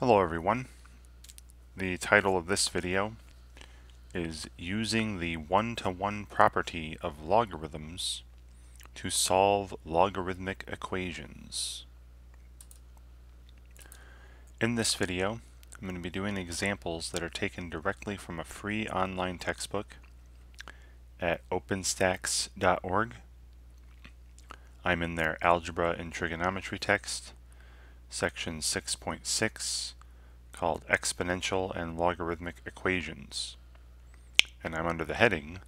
Hello everyone. The title of this video is Using the One-to-One Property of Logarithms to Solve Logarithmic Equations. In this video, I'm going to be doing examples that are taken directly from a free online textbook at openstacks.org. I'm in their Algebra and Trigonometry text, section 6.6, called Exponential and Logarithmic Equations. And I'm under the heading,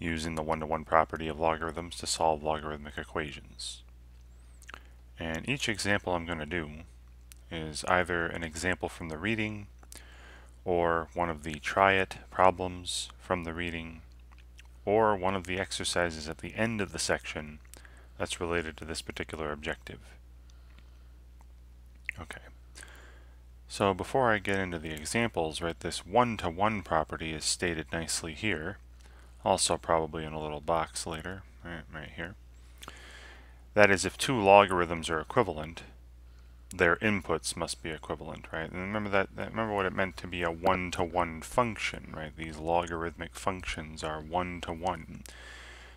Using the One-to-One Property of Logarithms to Solve Logarithmic Equations. And each example I'm going to do is either an example from the reading, or one of the try it problems from the reading, or one of the exercises at the end of the section that's related to this particular objective. Okay. So before I get into the examples, right, this one-to-one property is stated nicely here, also probably in a little box later, right here. That is, if two logarithms are equivalent, their inputs must be equivalent, right? And remember what it meant to be a one-to-one function, right? These logarithmic functions are one-to-one.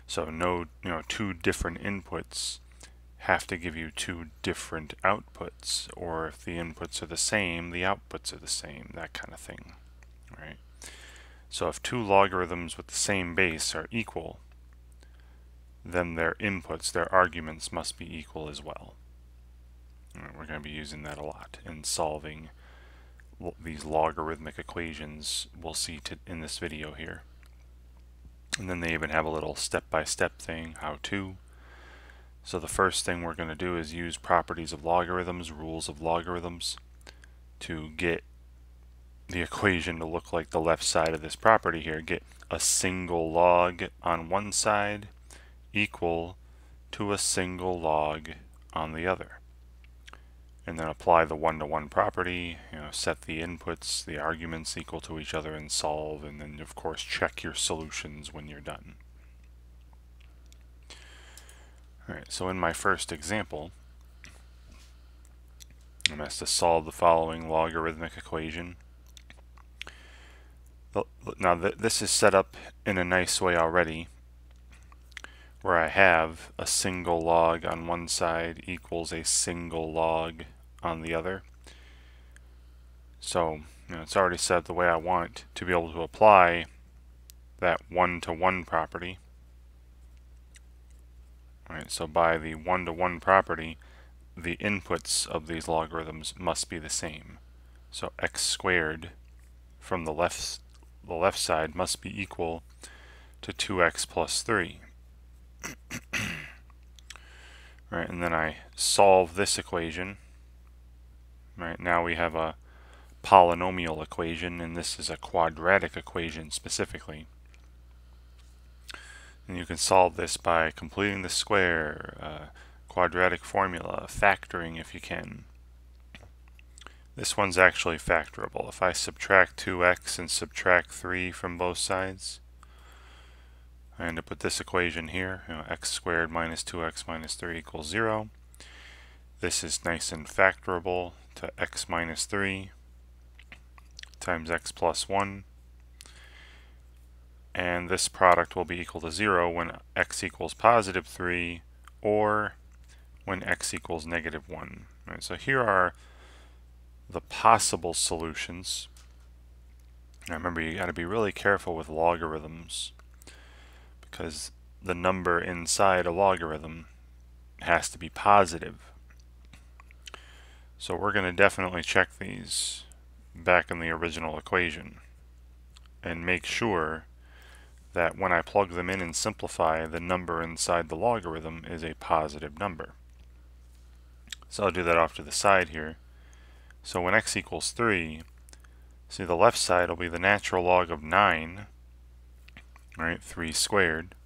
So no, two different inputs have to give you two different outputs, or if the inputs are the same, the outputs are the same, that kind of thing, right? So if two logarithms with the same base are equal, then their inputs, their arguments, must be equal as well. We're going to be using that a lot in solving these logarithmic equations we'll see in this video here. And then they even have a little step-by-step thing, how to. So the first thing we're going to do is use properties of logarithms, rules of logarithms, to get the equation to look like the left side of this property here. Get a single log on one side equal to a single log on the other. And then apply the one-to-one property, set the inputs, the arguments equal to each other and solve, and then of course check your solutions when you're done. Alright, so in my first example, I'm asked to solve the following logarithmic equation. Now this is set up in a nice way already, where I have a single log on one side equals a single log on the other. So it's already set up the way I want to be able to apply that one-to-one property. Alright, so by the one-to-one property, the inputs of these logarithms must be the same. So x squared from the left side must be equal to 2x plus 3. Right, and then I solve this equation. Right, now we have a polynomial equation, and this is a quadratic equation specifically. And you can solve this by completing the square, quadratic formula, factoring if you can. This one's actually factorable. If I subtract 2x and subtract 3 from both sides, I end up with this equation here, x squared minus 2x minus 3 equals 0. This is nice and factorable to x minus 3 times x plus 1. And this product will be equal to 0 when x equals positive 3 or when x equals negative 1. Right, so here are the possible solutions. Now remember, you got to be really careful with logarithms, because the number inside a logarithm has to be positive. So we're going to definitely check these back in the original equation and make sure that when I plug them in and simplify, the number inside the logarithm is a positive number. So I'll do that off to the side here. So when x equals 3, see the left side will be the natural log of 9, right, 3 squared,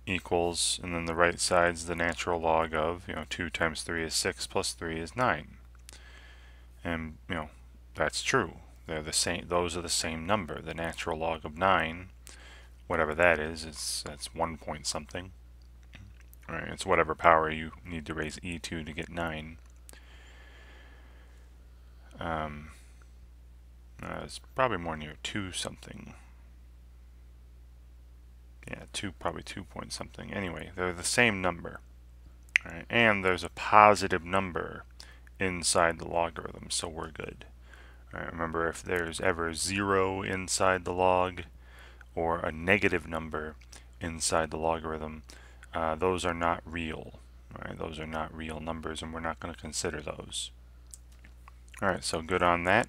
equals, and then the right side's the natural log of, 2 times 3 is 6 plus 3 is 9. And, that's true. They're the same, those are the same number. The natural log of 9, whatever that is, that's 1 point something. Right, it's whatever power you need to raise e to get 9. It's probably more near 2 something. Yeah, probably 2 point something. Anyway, they're the same number. All right, and there's a positive number inside the logarithm, so we're good. All right, remember, if there's ever 0 inside the log or a negative number inside the logarithm, those are not real. All right, those are not real numbers, and we're not going to consider those. All right, so good on that.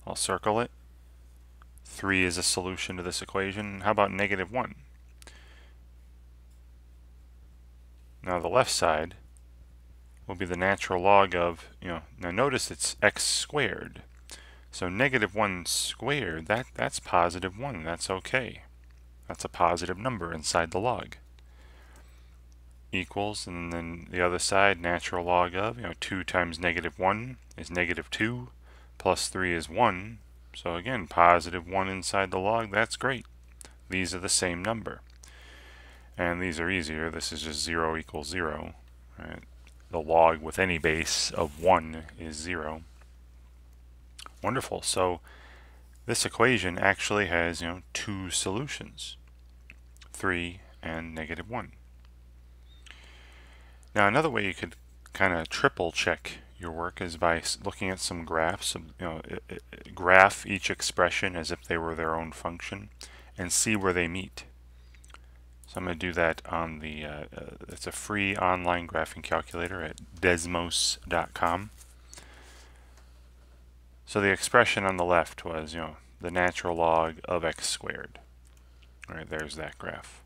I'll circle it. 3 is a solution to this equation. How about -1? Now the left side will be the natural log of, now notice it's x squared. So -1 squared, that's +1. That's okay. That's a positive number inside the log. Equals, and then the other side, natural log of, 2 times -1 is -2, plus 3 is 1. So again, +1 inside the log, that's great. These are the same number. And these are easier. This is just 0 equals 0. Right? The log with any base of 1 is 0. Wonderful. So this equation actually has, 2 solutions, 3 and -1. Now another way you could kind of triple check your work is by looking at some graphs. Graph each expression as if they were their own function and see where they meet. So I'm going to do that on the, it's a free online graphing calculator at desmos.com. So the expression on the left was, the natural log of x squared. All right, there's that graph.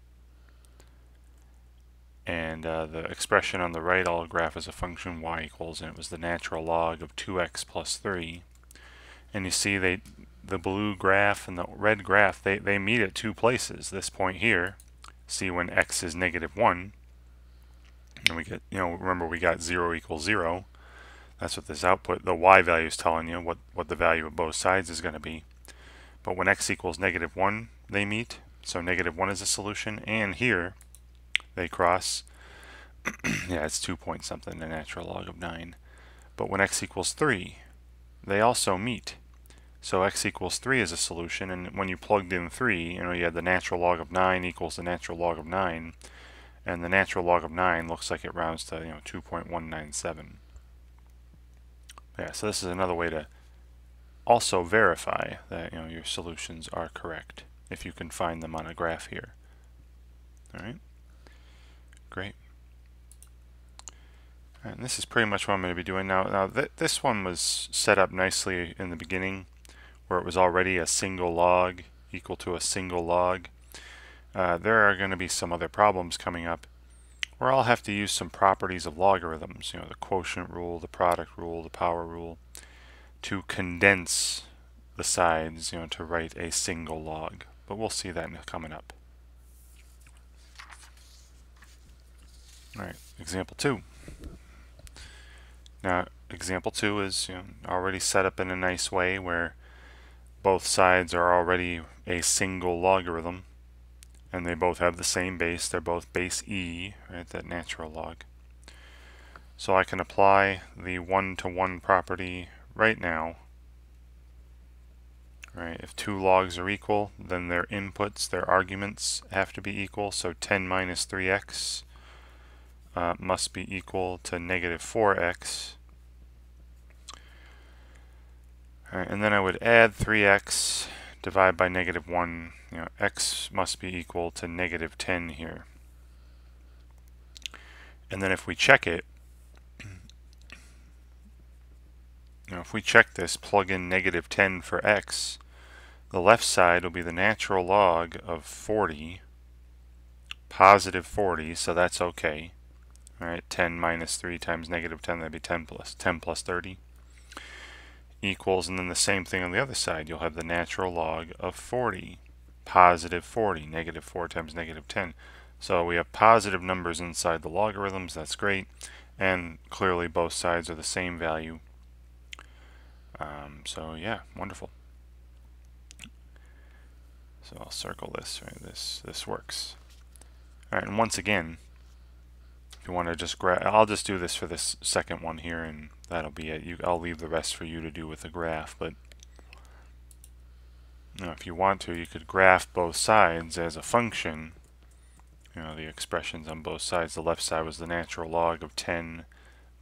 And the expression on the right, I'll graph as a function y equals, and it was the natural log of 2x plus 3. And you see the blue graph and the red graph, they meet at 2 places. This point here, see when x is -1, and we get, remember we got 0 equals 0. That's what this output, the y value, is telling you, what the value of both sides is going to be. But when x equals -1, they meet. So -1 is a solution, and here they cross. Yeah, it's 2 point something, the natural log of 9. But when x equals 3, they also meet. So x equals 3 is a solution, and when you plugged in 3, you had the natural log of 9 equals the natural log of 9, and the natural log of 9 looks like it rounds to 2.197. Yeah, so this is another way to also verify that your solutions are correct if you can find them on a graph here. All right, great. And this is pretty much what I'm going to be doing now. Now this one was set up nicely in the beginning, where it was already a single log equal to a single log. There are going to be some other problems coming up where I'll have to use some properties of logarithms, the quotient rule, the product rule, the power rule, to condense the sides, to write a single log. But we'll see that coming up. All right, example 2. Now, example 2 is already set up in a nice way where both sides are already a single logarithm, and they both have the same base. They're both base e, right, that natural log. So I can apply the 1-to-1 property right now. Right, if 2 logs are equal, then their inputs, their arguments, have to be equal. So 10 minus 3x must be equal to -4x. Alright, and then I would add 3x, divide by -1. X must be equal to -10 here. And then if we check it, if we check this, plug in -10 for x, the left side will be the natural log of 40, +40, so that's okay. All right, 10 minus 3 times -10, that'd be 10 plus 30. Equals, and then the same thing on the other side. You'll have the natural log of 40, +40, -4 times -10. So we have positive numbers inside the logarithms. That's great. And clearly both sides are the same value. So yeah, wonderful. So I'll circle this, right? This works. All right, and once again, if you want to just graph, I'll just do this for this second one here, and that'll be it. I'll leave the rest for you to do with the graph. But Now, if you want to, you could graph both sides as a function. The expressions on both sides. The left side was the natural log of 10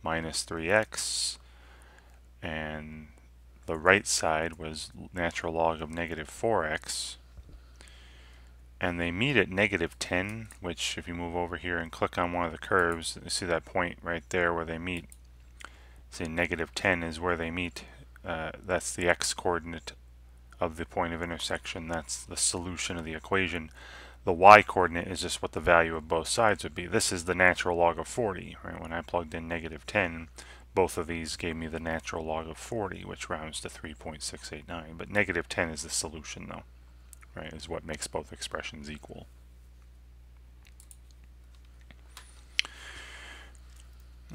minus 3x, and the right side was natural log of negative 4x. And they meet at negative 10, which if you move over here and click on one of the curves, you see that point right there where they meet. See, negative 10 is where they meet. That's the x-coordinate of the point of intersection. That's the solution of the equation. The y-coordinate is just what the value of both sides would be. This is the natural log of 40. Right? When I plugged in negative 10, both of these gave me the natural log of 40, which rounds to 3.689. But negative 10 is the solution, though. Right, is what makes both expressions equal.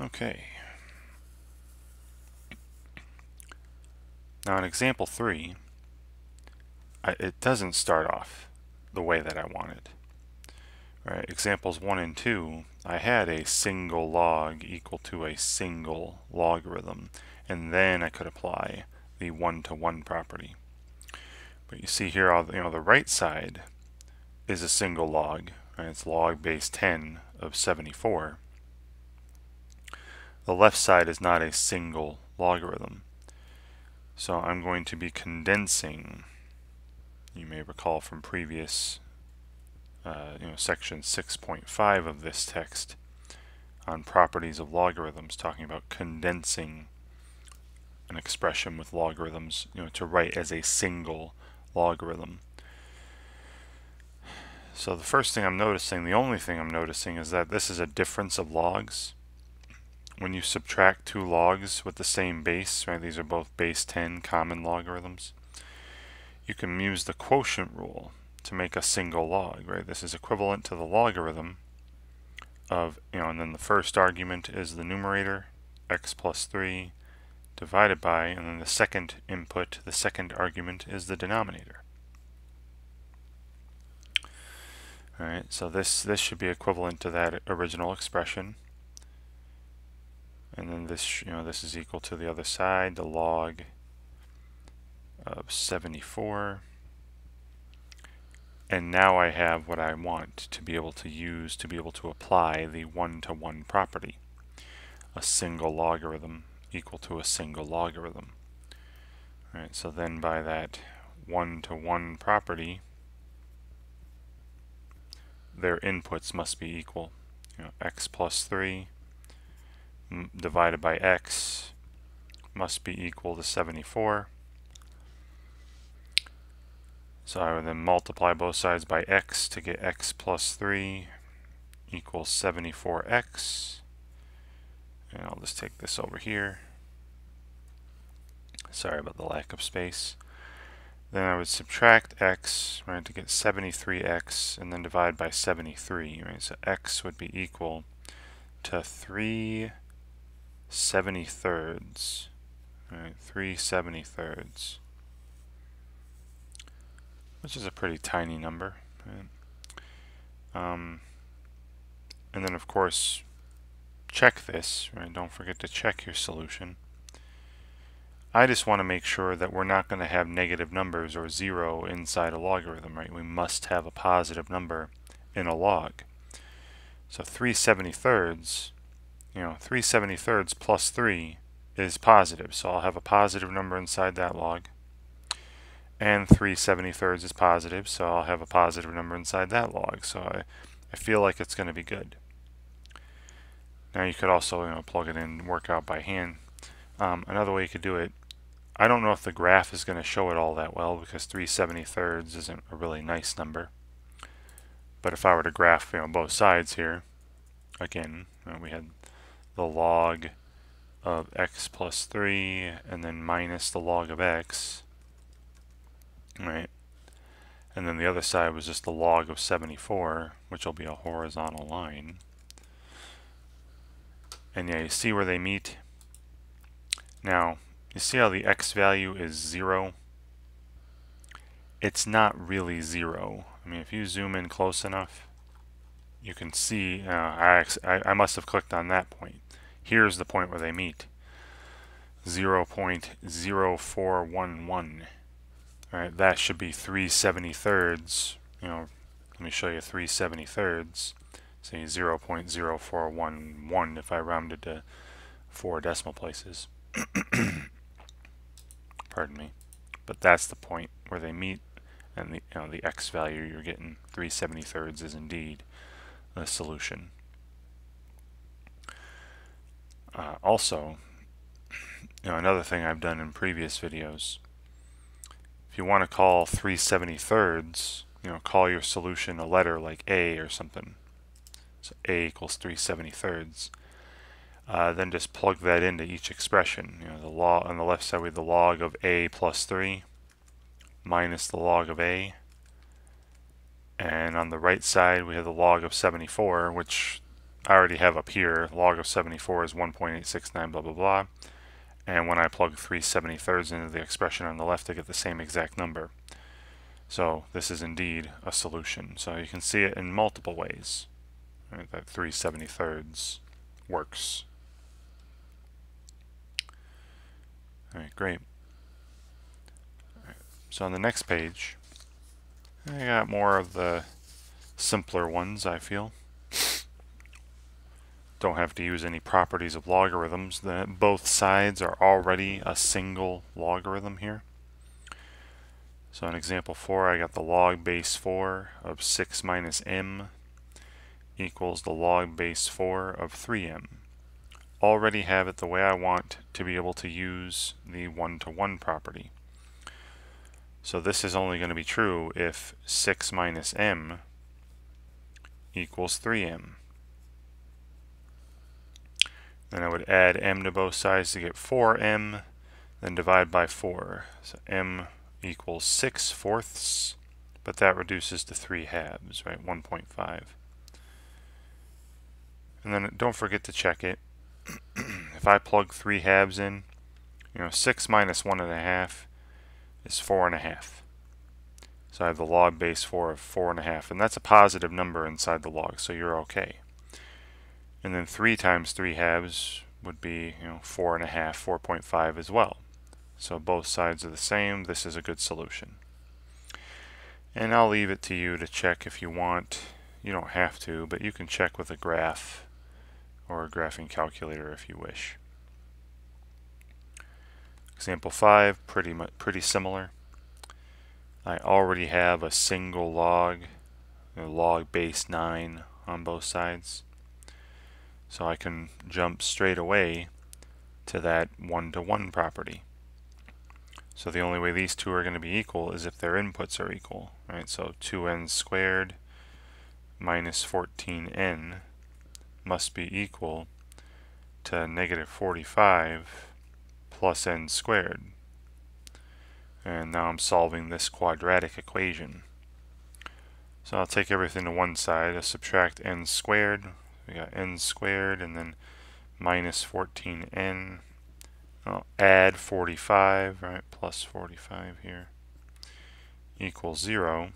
Okay. Now in example 3, it doesn't start off the way that I wanted. Right, examples 1 and 2, I had a single log equal to a single logarithm, and then I could apply the one-to-one property. But you see here, the right side is a single log, and it's log base 10 of 74. The left side is not a single logarithm. So I'm going to be condensing. You may recall from previous section 6.5 of this text on properties of logarithms, talking about condensing an expression with logarithms, to write as a single logarithm. So the first thing I'm noticing, the only thing I'm noticing, is that this is a difference of logs. When you subtract two logs with the same base, right, these are both base 10 common logarithms, you can use the quotient rule to make a single log, right? This is equivalent to the logarithm of, and then the first argument is the numerator, x plus 3, divided by, and then the second input, the second argument, is the denominator. Alright, so this should be equivalent to that original expression. And then this, this is equal to the other side, the log of 74. And now I have what I want to be able to use to be able to apply the one-to-one property. A single logarithm equal to a single logarithm. Alright, so then by that one-to-one property, their inputs must be equal. X plus 3 divided by x must be equal to 74. So I would then multiply both sides by x to get x plus 3 equals 74x. And I'll just take this over here. Sorry about the lack of space. Then I would subtract x, right, to get 73x, and then divide by 73. Right? So x would be equal to 3/73. Right? 3/73. Which is a pretty tiny number. Right? And then of course, check this, right? Don't forget to check your solution. I just want to make sure that we're not going to have negative numbers or 0 inside a logarithm, right? We must have a positive number in a log. So 3/73, 3/73 plus 3 is positive, so I'll have a positive number inside that log. And 3/73 is positive, so I'll have a positive number inside that log. So I feel like it's going to be good. Now you could also plug it in and work out by hand. Another way you could do it, I don't know if the graph is going to show it all that well because 3/73 isn't a really nice number. But if I were to graph both sides here, again, we had the log of x plus 3 and then minus the log of x. Right, and then the other side was just the log of 74, which will be a horizontal line. And yeah, you see where they meet. Now, you see how the x value is 0? It's not really 0. I mean, if you zoom in close enough, you can see, I must have clicked on that point. Here's the point where they meet. 0.0411. Alright, that should be 3/73. Let me show you 3/73. Say 0.0411 if I rounded to 4 decimal places. Pardon me. But that's the point where they meet, and the x value you're getting, 3/73, is indeed a solution. Also, another thing I've done in previous videos, if you want to call 3/73, call your solution a letter like A or something. So A equals 3/73. Then just plug that into each expression. The log on the left side we have the log of A plus 3 minus the log of A, and on the right side we have the log of 74, which I already have up here. Log of 74 is 1.869 blah blah blah, and when I plug 3/73 into the expression on the left, I get the same exact number. So this is indeed a solution. So you can see it in multiple ways. Right, that 3/73 works. Alright, great. So on the next page, I got more of the simpler ones, I feel. Don't have to use any properties of logarithms. Both sides are already a single logarithm here. So in example 4, I got the log base 4 of 6 minus m equals the log base 4 of 3m. Already have it the way I want to be able to use the one-to-one property. So this is only going to be true if 6 minus m equals 3m. Then I would add m to both sides to get 4m, then divide by 4. So m equals 6/4, but that reduces to 3/2, right? 1.5. And then don't forget to check it. If I plug 3/2 in, 6 minus 1.5 is 4.5. So I have the log base 4 of 4.5, and that's a positive number inside the log, so you're okay. And then 3 times 3/2 would be 4.5, 4.5 as well. So both sides are the same. This is a good solution. And I'll leave it to you to check if you want. You don't have to, but you can check with a graph or a graphing calculator if you wish. Example 5, pretty similar. I already have a single log, log base 9 on both sides. So I can jump straight away to that one-to-one property. So the only way these two are going to be equal is if their inputs are equal, right? So 2n squared minus 14n must be equal to negative 45 plus n squared. And now I'm solving this quadratic equation. So I'll take everything to one side. I'll subtract n squared. We got n squared and then minus 14n. I'll add 45, right? Plus 45 here equals 0.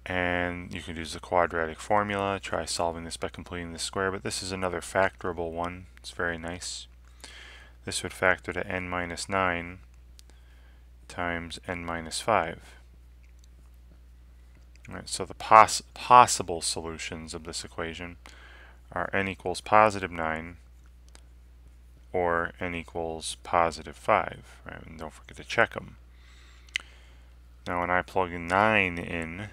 And you can use the quadratic formula. Try solving this by completing the square, but this is another factorable one. It's very nice. This would factor to n minus 9 times n minus 5. All right, so the possible solutions of this equation are n equals positive 9 or n equals positive 5. Right? And don't forget to check them. Now when I plug 9 in,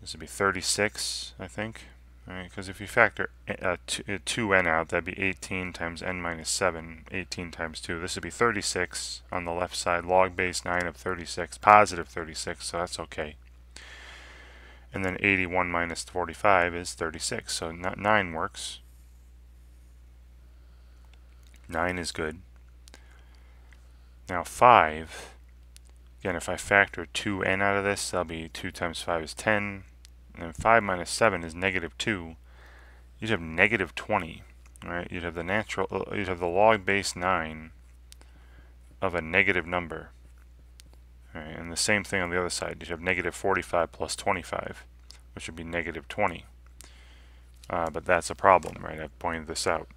this would be 36, I think. Right, because if you factor 2n out, that'd be 18 times n minus 7, 18 times 2. This would be 36 on the left side, log base 9 of 36, positive 36, so that's okay. And then 81 minus 45 is 36, so 9 works. 9 is good. Now 5, again, if I factor 2n out of this, that'll be 2 times 5 is 10. And then 5 minus 7 is negative 2. You'd have negative 20, right? You'd have the log base 9 of a negative number. Right? And the same thing on the other side. You'd have negative 45 plus 25, which would be negative 20. But that's a problem, right? I pointed this out.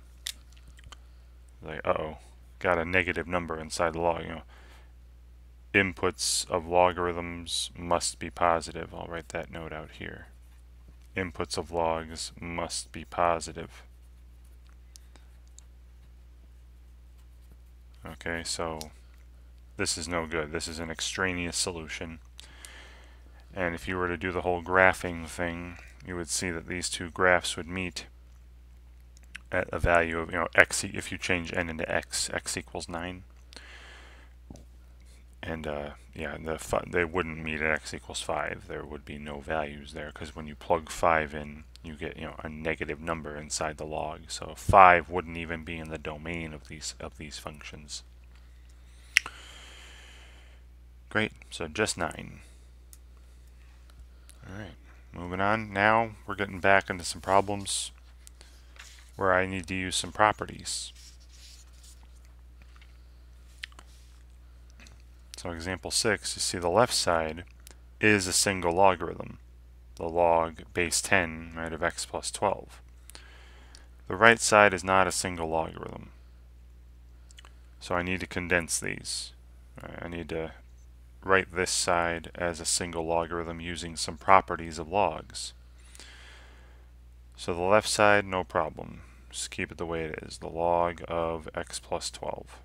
Like, uh-oh, got a negative number inside the log. Inputs of logarithms must be positive. I'll write that note out here. Inputs of logs must be positive. Okay, so this is no good. This is an extraneous solution. And if you were to do the whole graphing thing, you would see that these two graphs would meet at a value of, x. If you change n into x equals 9. And yeah, they wouldn't meet at x equals 5. There would be no values there, because when you plug 5 in, you get a negative number inside the log. So 5 wouldn't even be in the domain of these functions. Great. So just 9. All right. Moving on. Now we're getting back into some problems where I need to use some properties. So example 6, you see the left side is a single logarithm, the log base 10, right, of x plus 12. The right side is not a single logarithm. So I need to condense these. I need to write this side as a single logarithm using some properties of logs. So the left side, no problem. Just keep it the way it is, the log of x plus 12.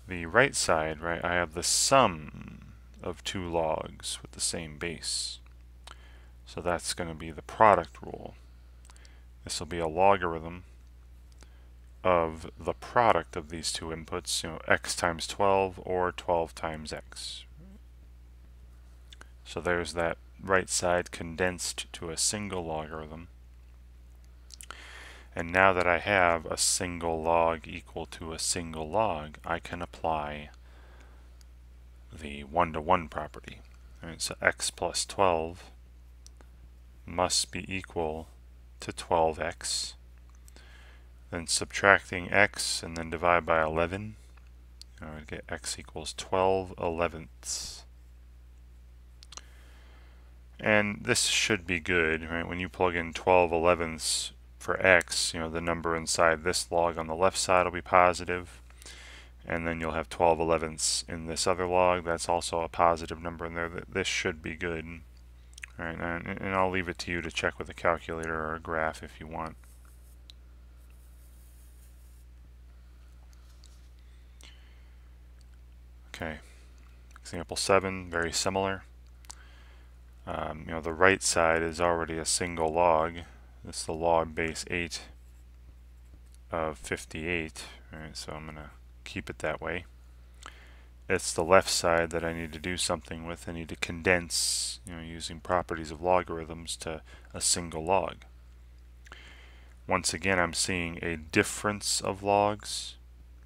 The right side, right, I have the sum of two logs with the same base. So that's going to be the product rule. This will be a logarithm of the product of these two inputs, x times 12 or 12 times x. So there's that right side condensed to a single logarithm. And now that I have a single log equal to a single log, I can apply the one-to-one property. Right, so x plus 12 must be equal to 12x. Then subtracting x and then divide by 11, I would get x equals 12 elevenths. And this should be good, right? When you plug in 12 elevenths for x, the number inside this log on the left side will be positive, and then you'll have 12 elevenths in this other log. That's also a positive number in there. This should be good. All right, and I'll leave it to you to check with a calculator or a graph if you want. Okay, example 7, very similar. The right side is already a single log. This is the log base 8 of 58. Right, so I'm going to keep it that way. It's the left side that I need to do something with. I need to condense, using properties of logarithms to a single log. Once again, I'm seeing a difference of logs,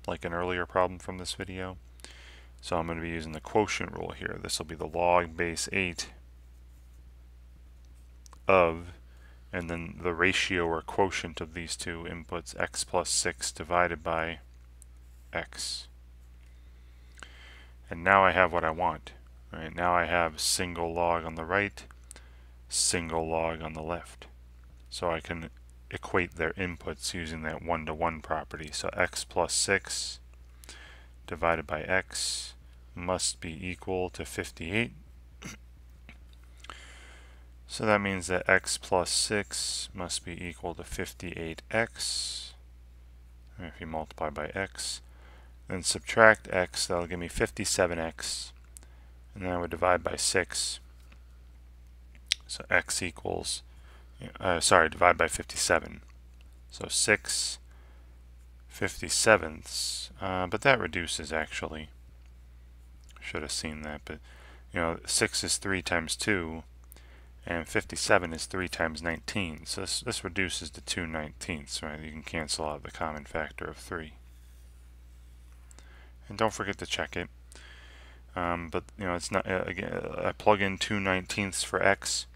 like an earlier problem from this video. So I'm going to be using the quotient rule here. This will be the log base 8 of, and then the ratio or quotient of these two inputs, x plus 6 divided by x. And now I have what I want. Right, now I have single log on the right, single log on the left. So I can equate their inputs using that one-to-one property. So x plus 6 divided by x must be equal to 58. So that means that x plus 6 must be equal to 58x. If you multiply by x, then subtract x, that'll give me 57x. And then I would divide by 6. So x equals, divide by 57. So 6 57ths, but that reduces actually. Should have seen that, but 6 is 3 times 2. And 57 is 3 times 19, so this reduces to 2/19, right? You can cancel out the common factor of 3. And don't forget to check it. But it's not, again, I plug in 2/19 for x.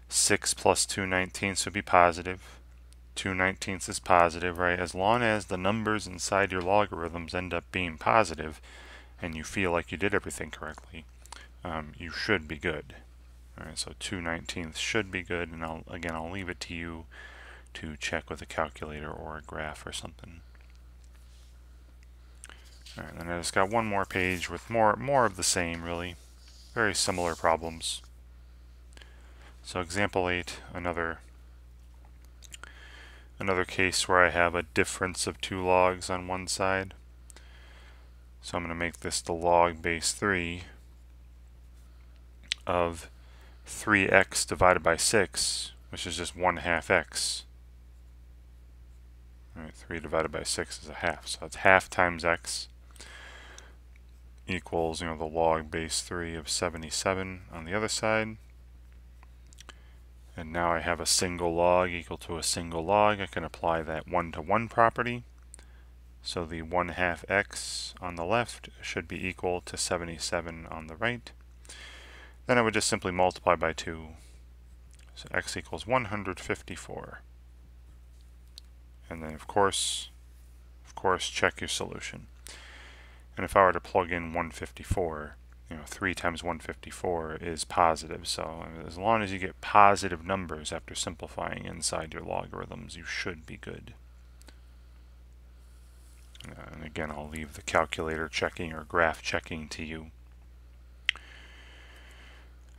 6 plus 2/19 would be positive. 2/19 is positive, right? As long as the numbers inside your logarithms end up being positive and you feel like you did everything correctly, you should be good. Alright, so 2/19 should be good, and I'll leave it to you to check with a calculator or a graph or something. Alright, then I just got one more page with more of the same, really. Very similar problems. So example 8, another case where I have a difference of 2 logs on one side. So I'm going to make this the log base 3 of 3x divided by 6, which is just 1/2 x. Alright, 3 divided by 6 is a half, so it's half times x equals, the log base 3 of 77 on the other side. And now I have a single log equal to a single log. I can apply that 1-to-1 property. So the 1/2 x on the left should be equal to 77 on the right. Then I would just simply multiply by 2. So x equals 154. And then of course check your solution. And if I were to plug in 154, 3 times 154 is positive. So as long as you get positive numbers after simplifying inside your logarithms, you should be good. And again, I'll leave the calculator checking or graph checking to you.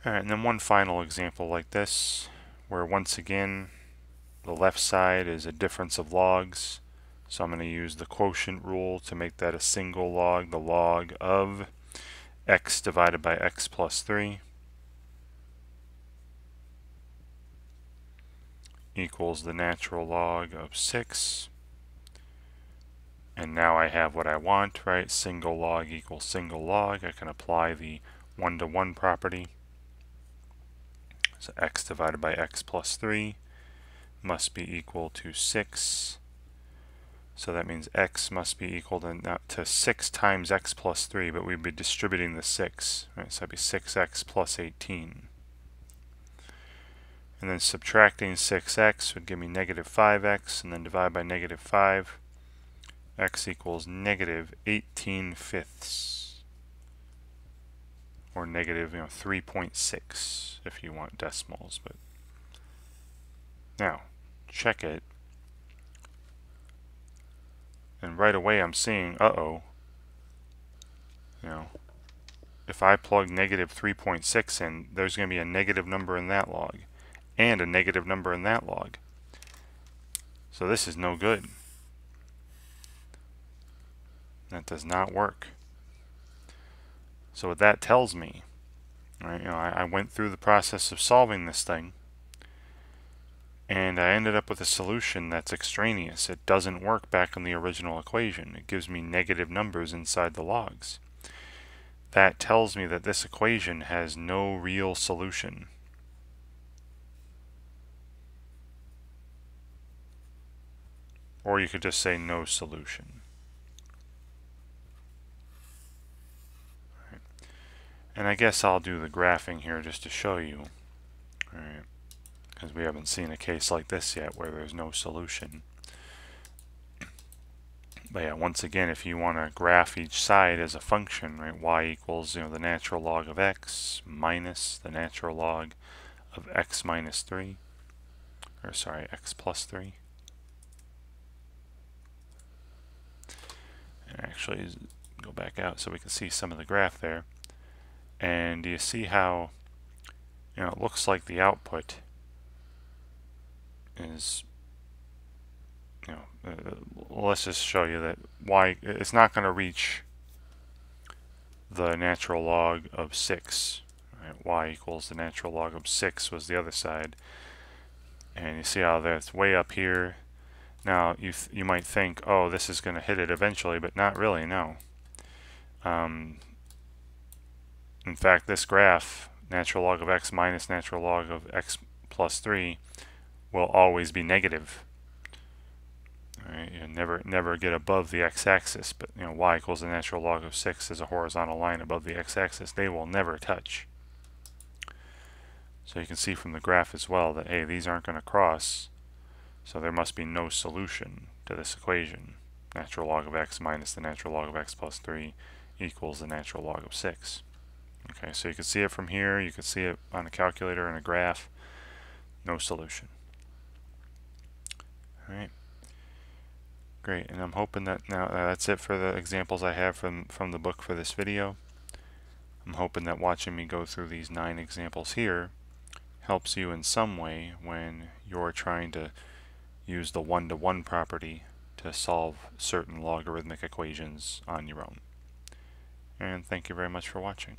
Alright, and then one final example like this, where once again, the left side is a difference of logs. So I'm going to use the quotient rule to make that a single log, the log of x divided by x plus 3 equals the natural log of 6. And now I have what I want, right? Single log equals single log. I can apply the 1-to-1 property. So x divided by x plus 3 must be equal to 6. So that means x must be equal to 6 times x plus 3, but we'd be distributing the 6. Right? So that'd be 6x plus 18. And then subtracting 6x would give me negative 5x, and then divide by negative 5. X equals negative 18/5, or negative 3.6 if you want decimals. But now check it, and right away I'm seeing, if I plug negative 3.6 in, there's going to be a negative number in that log and a negative number in that log. So this is no good. That does not work. So what that tells me, right, I went through the process of solving this thing, and I ended up with a solution that's extraneous. It doesn't work back in the original equation. It gives me negative numbers inside the logs. That tells me that this equation has no real solution. Or you could just say no solution. Right. And I guess I'll do the graphing here just to show you. Right. Because we haven't seen a case like this yet where there's no solution. But yeah, once again, if you want to graph each side as a function, right, y equals the natural log of x minus the natural log of x minus 3, or sorry, x plus 3. And actually go back out so we can see some of the graph there. And do you see how it looks like the output is, let's just show you that y, it's not going to reach the natural log of 6. Right? Y equals the natural log of 6 was the other side. And you see how that's way up here. Now you might think, oh, this is going to hit it eventually, but not really, no. In fact, this graph, natural log of x minus natural log of x plus 3, will always be negative. Right? You never get above the x-axis, but y equals the natural log of 6 is a horizontal line above the x-axis. They will never touch. So you can see from the graph as well that, hey, these aren't going to cross, so there must be no solution to this equation. Natural log of x minus the natural log of x plus 3 equals the natural log of 6. Okay, so you can see it from here, you can see it on a calculator and a graph. No solution. Alright. Great, and I'm hoping that now that's it for the examples I have from the book for this video. I'm hoping that watching me go through these 9 examples here helps you in some way when you're trying to use the one-to-one property to solve certain logarithmic equations on your own. And thank you very much for watching.